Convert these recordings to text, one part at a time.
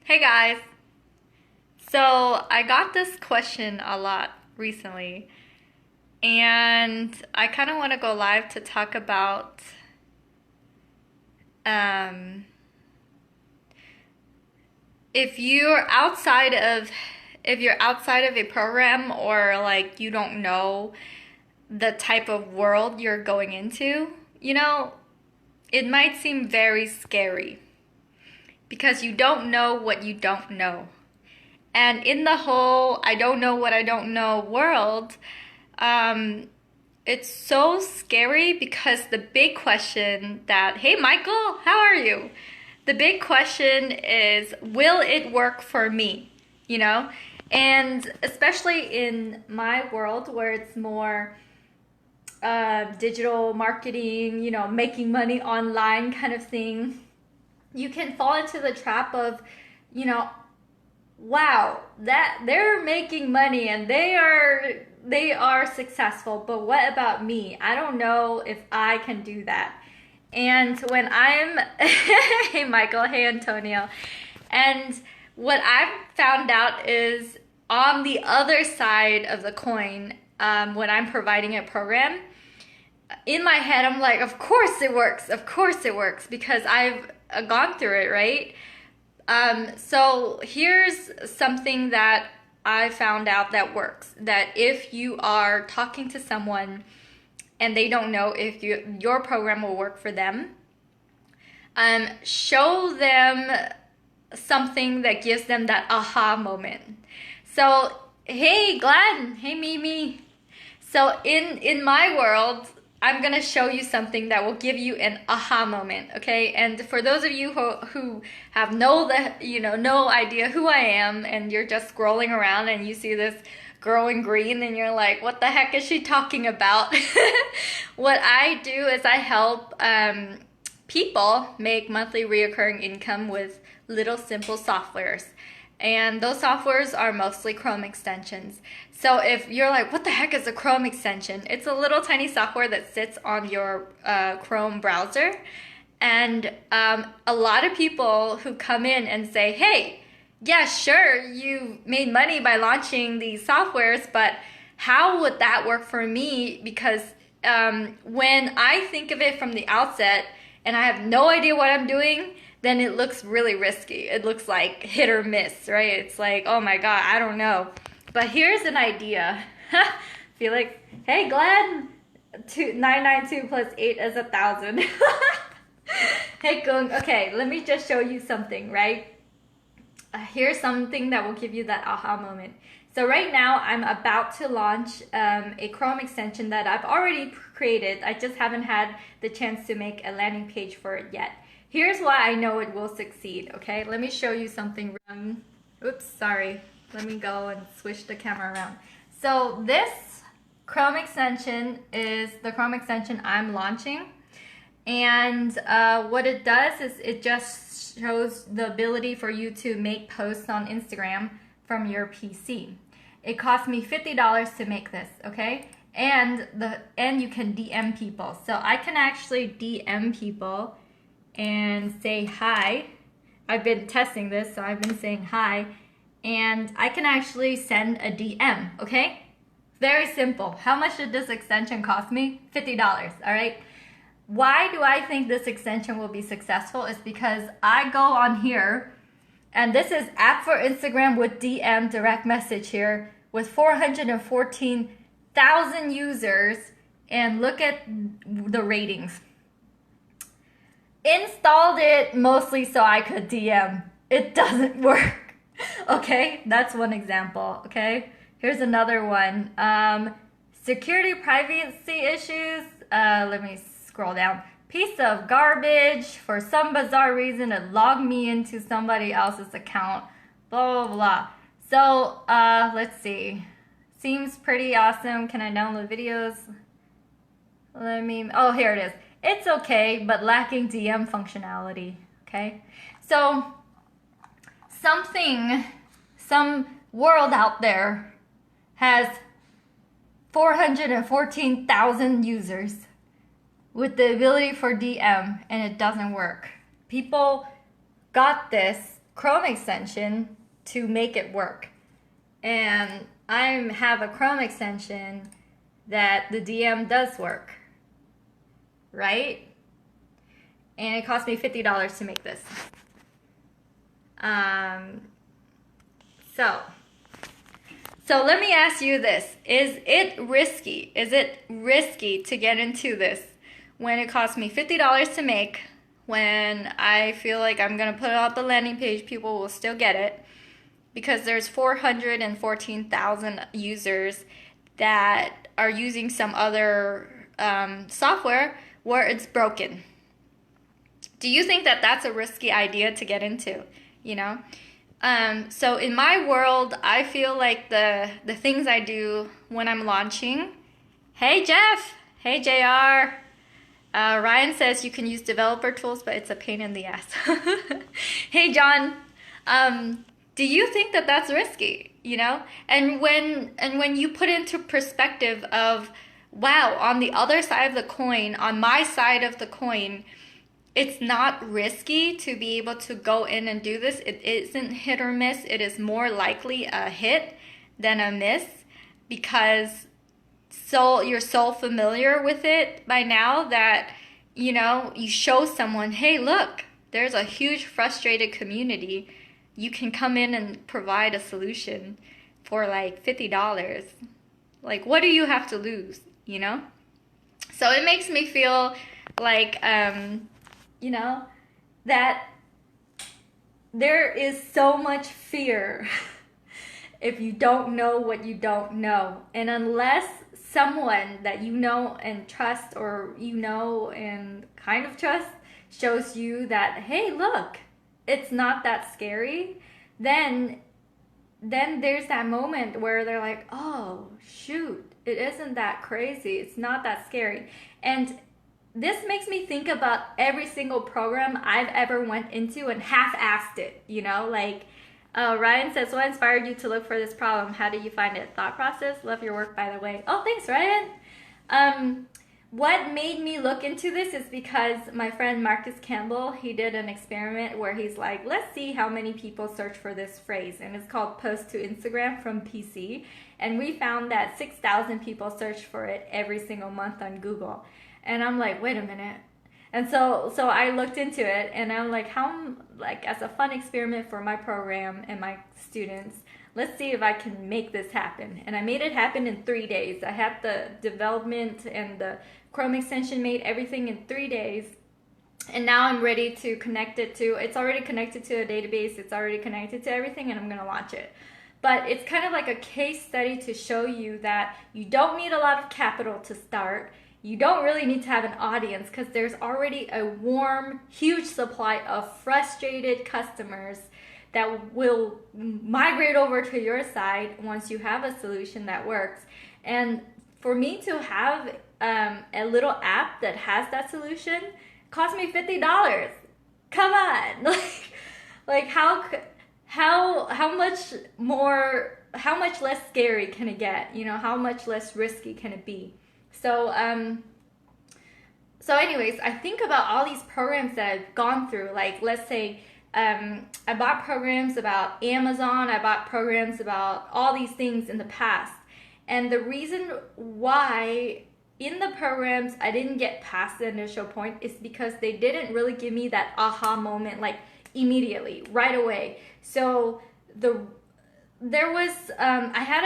Hey guys. So I got this question a lot recently, and I kind of want to go live to talk about um, if you're outside of a program, or like you don't know the type of world you're going into, it might seem very scary because you don't know what you don't know. And in the whole I don't know what I don't know world, it's so scary because the big question hey Michael, how are you? The big question is, will it work for me? And especially in my world where it's more digital marketing, making money online kind of thing, you can fall into the trap of, wow, that they're making money and they are successful, but what about me? I don't know if I can do that. And when I'm hey Michael, hey Antonio. And what I've found out is, on the other side of the coin, when I'm providing a program, in my head I'm like, of course it works, because I've gone through it, right? So here's something that I found out that works. That if you are talking to someone and they don't know if your program will work for them, show them something that gives them that aha moment. So, hey Glenn, hey Mimi. So in my world, I'm gonna show you something that will give you an aha moment, okay? And for those of you who have no idea who I am, and you're just scrolling around and you see this girl in green and you're like, what the heck is she talking about? What I do is I help people make monthly reoccurring income with little simple softwares. And those softwares are mostly Chrome extensions. So if you're like, what the heck is a Chrome extension? It's a little tiny software that sits on your Chrome browser. And a lot of people who come in and say, hey, yeah, sure, you made money by launching these softwares, but how would that work for me? Because when I think of it from the outset and I have no idea what I'm doing, then it looks really risky. It looks like hit or miss, right? It's like, oh my God, I don't know. But here's an idea. Felix, hey Glenn, 992 plus 8 is 1,000. Hey Gung, okay, let me just show you something, right? Here's something that will give you that aha moment. So right now I'm about to launch a Chrome extension that I've already created. I just haven't had the chance to make a landing page for it yet. Here's why I know it will succeed, okay? Let me show you something. Oops, sorry. Let me go and switch the camera around. So this Chrome extension is the Chrome extension I'm launching. And what it does is it just shows the ability for you to make posts on Instagram from your PC. It cost me $50 to make this, okay? And you can DM people. So I can actually DM people and say hi. I've been testing this, so I've been saying hi. And I can actually send a DM, okay? Very simple. How much did this extension cost me? $50, all right? Why do I think this extension will be successful? Is because I go on here, and this is app for Instagram with DM direct message here with 414,000 users, and look at the ratings. Installed it mostly so I could DM. It doesn't work. Okay, that's one example. Okay, here's another one. Security privacy issues. Let me scroll down. Piece of garbage. For some bizarre reason, it logged me into somebody else's account. Blah, blah, blah. So, let's see. Seems pretty awesome. Can I download videos? Oh, here it is. It's okay, but lacking DM functionality, okay? So, some world out there has 414,000 users with the ability for DM, and it doesn't work. People got this Chrome extension to make it work. And I have a Chrome extension that the DM does work, right? And it cost me $50 to make this. So let me ask you this. Is it risky? Is it risky to get into this when it cost me $50 to make, when I feel like I'm going to put out the landing page, people will still get it, because there's 414,000 users that are using some other software where it's broken? Do you think that that's a risky idea to get into, you know? So in my world, I feel like the things I do when I'm launching. Hey, Jeff. Hey, JR. Ryan says you can use developer tools, but it's a pain in the ass. Hey, John. Do you think that that's risky, you know? And when you put into perspective of, wow, on the other side of the coin, on my side of the coin, it's not risky to be able to go in and do this. It isn't hit or miss. It is more likely a hit than a miss, because you're so familiar with it by now that, you know, you show someone, hey, look, there's a huge frustrated community. You can come in and provide a solution for like $50. Like, what do you have to lose, you know? So it makes me feel like, you know, that there is so much fear if you don't know what you don't know. And unless someone that you know and trust, or you know and kind of trust, shows you that, hey, look, it's not that scary, then there's that moment where they're like, oh, shoot, it isn't that crazy. It's not that scary. And this makes me think about every single program I've ever went into and half-assed it, you know? Like, Ryan says, what inspired you to look for this problem? How did you find it? Thought process? Love your work, by the way. Oh, thanks, Ryan. What made me look into this is because my friend Marcus Campbell, he did an experiment where he's like, let's see how many people search for this phrase. And it's called Post to Instagram from PC. And we found that 6,000 people search for it every single month on Google. And I'm like, wait a minute. And so I looked into it, and I'm like, as a fun experiment for my program and my students, let's see if I can make this happen. And I made it happen in 3 days. I had the development and the Chrome extension made, everything in 3 days. And now I'm ready to connect it to, it's already connected to a database, it's already connected to everything, and I'm gonna launch it. But it's kind of like a case study to show you that you don't need a lot of capital to start. You don't really need to have an audience, because there's already a warm, huge supply of frustrated customers that will migrate over to your side once you have a solution that works. And for me to have a little app that has that solution cost me $50. Come on. like how much less scary can it get? You know, how much less risky can it be? So anyways, I think about all these programs that I've gone through. Like, let's say I bought programs about Amazon, I bought programs about all these things in the past. And the reason why in the programs I didn't get past the initial point is because they didn't really give me that aha moment, like immediately, right away. So there was I had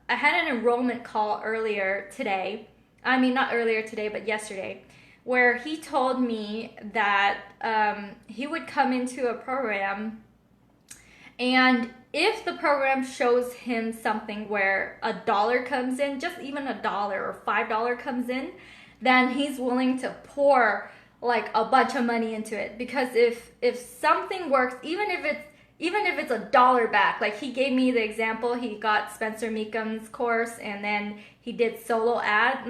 an enrollment call earlier today. I mean, not earlier today, but yesterday, where he told me that he would come into a program, and if the program shows him something where $1 comes in, just even $1 or $5 comes in, then he's willing to pour like a bunch of money into it. Because if something works, even if it's $1 back, like he gave me the example, he got Spencer Meekum's course, and then he did Google ads,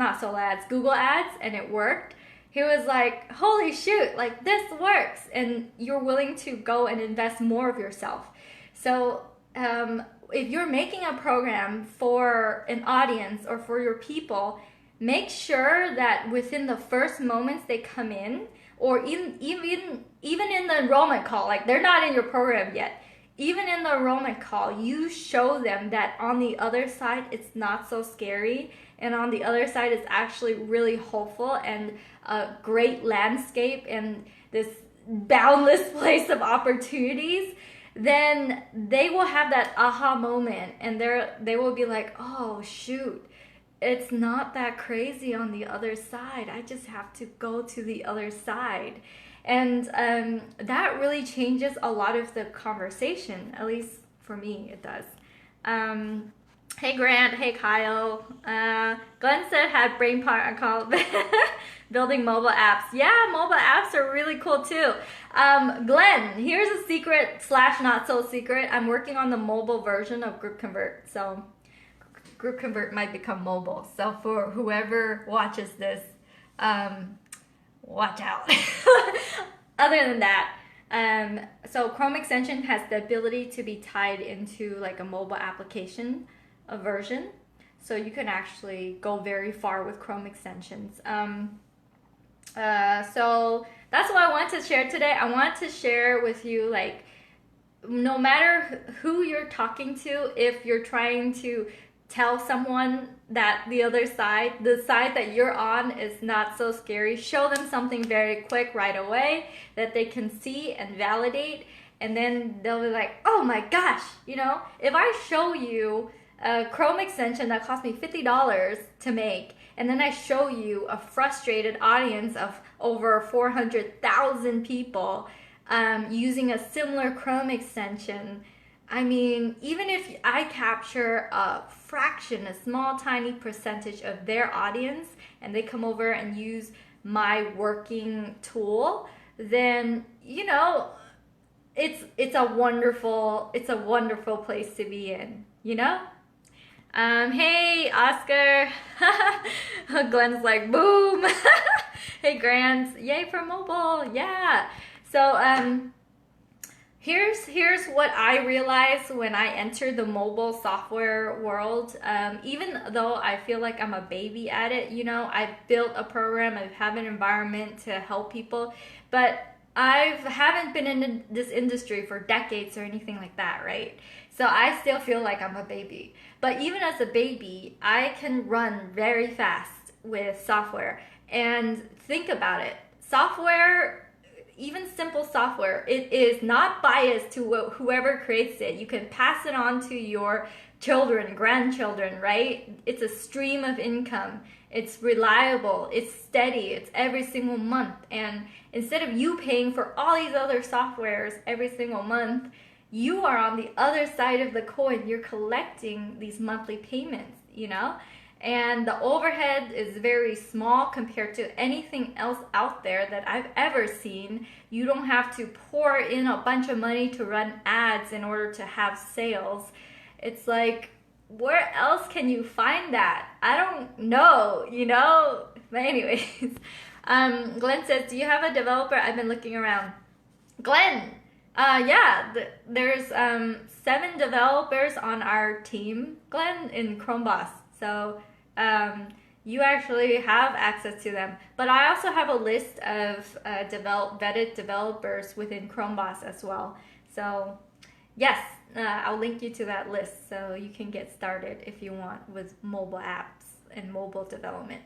and it worked. He was like, holy shoot, like this works, and you're willing to go and invest more of yourself. So if you're making a program for an audience or for your people, make sure that within the first moments they come in, or even in the enrollment call, like they're not in your program yet, even in the enrollment call, you show them that on the other side it's not so scary, and on the other side it's actually really hopeful and a great landscape and this boundless place of opportunities. Then they will have that aha moment, and they will be like, oh shoot, it's not that crazy on the other side. I just have to go to the other side. And that really changes a lot of the conversation, at least for me, it does. Hey Grant, hey Kyle. Glenn said had brain part called building mobile apps. Yeah, mobile apps are really cool too. Glenn, here's a secret / not so secret. I'm working on the mobile version of Group Convert. So Group Convert might become mobile. So for whoever watches this, watch out. Other than that, so Chrome extension has the ability to be tied into like a mobile application version. So you can actually go very far with Chrome extensions. So that's what I want to share today. I want to share with you, like, no matter who you're talking to, if you're trying to tell someone that the other side, the side that you're on, is not so scary, show them something very quick right away that they can see and validate, and then they'll be like, oh my gosh, you know, if I show you a Chrome extension that cost me $50 to make, and then I show you a frustrated audience of over 400,000 people using a similar Chrome extension, I mean, even if I capture a fraction, a small tiny percentage of their audience, and they come over and use my working tool, then, you know, it's a wonderful place to be in, you know? Hey Oscar. Glenn's like, boom. Hey Grant, yay for mobile. Yeah. So here's what I realized when I entered the mobile software world. Even though I feel like I'm a baby at it, you know, I've built a program, I have an environment to help people, but I haven't been in this industry for decades or anything like that, right? So I still feel like I'm a baby. But even as a baby, I can run very fast with software. And think about it. Software, even simple software, it is not biased to whoever creates it. You can pass it on to your children, grandchildren, right? It's a stream of income. It's reliable, it's steady, it's every single month. And instead of you paying for all these other softwares every single month, you are on the other side of the coin. You're collecting these monthly payments, you know? And the overhead is very small compared to anything else out there that I've ever seen. You don't have to pour in a bunch of money to run ads in order to have sales. It's like, where else can you find that? I don't know, you know? But anyways, Glenn says, do you have a developer? I've been looking around. Glenn, yeah, there's 7 developers on our team, Glenn, in Chromeboss. So you actually have access to them. But I also have a list of vetted developers within Chromeboss as well. So yes, I'll link you to that list so you can get started if you want with mobile apps and mobile development.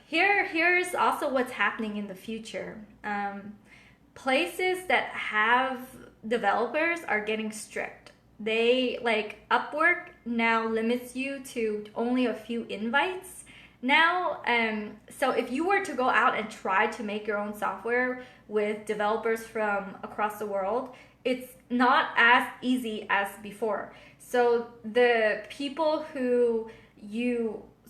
Here's also what's happening in the future. Places that have developers are getting strict. They, like, Upwork now limits you to only a few invites now. So if you were to go out and try to make your own software with developers from across the world, it's not as easy as before. So the people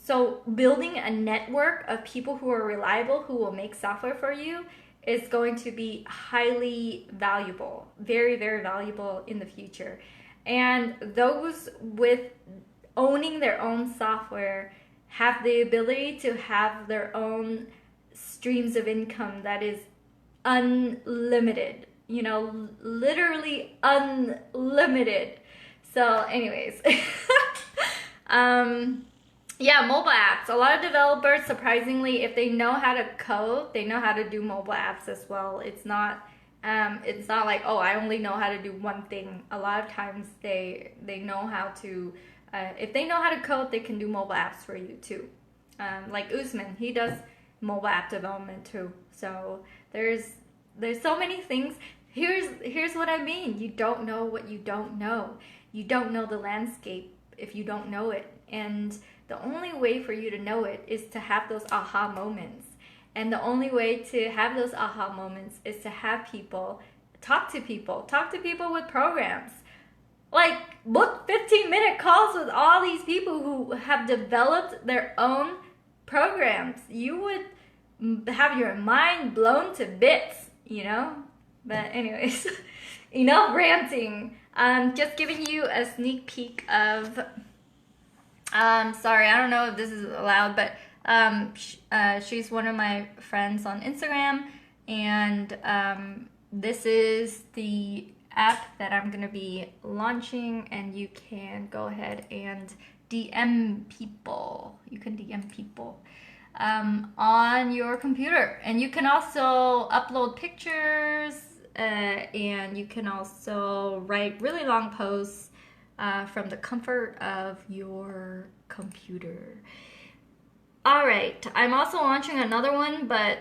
so building a network of people who are reliable, who will make software for you, is going to be highly valuable, very, very valuable in the future. And those with owning their own software have the ability to have their own streams of income that is unlimited, you know, literally unlimited. So anyways, Yeah, mobile apps. A lot of developers, surprisingly, if they know how to code, they know how to do mobile apps as well. It's not like, oh, I only know how to do one thing. A lot of times they know how to, if they know how to code, they can do mobile apps for you too. Like Usman, he does mobile app development too. So there's so many things. Here's what I mean. You don't know what you don't know. You don't know the landscape if you don't know it. And the only way for you to know it is to have those aha moments. And the only way to have those aha moments is to have people talk to people with programs. Like, book 15-minute calls with all these people who have developed their own programs. You would have your mind blown to bits, you know? But anyways, enough ranting. Just giving you a sneak peek of, sorry, I don't know if this is allowed, but she's one of my friends on Instagram, and this is the app that I'm gonna be launching, and you can go ahead and DM people. You can DM people on your computer, and you can also upload pictures, and you can also write really long posts from the comfort of your computer. All right, I'm also launching another one, but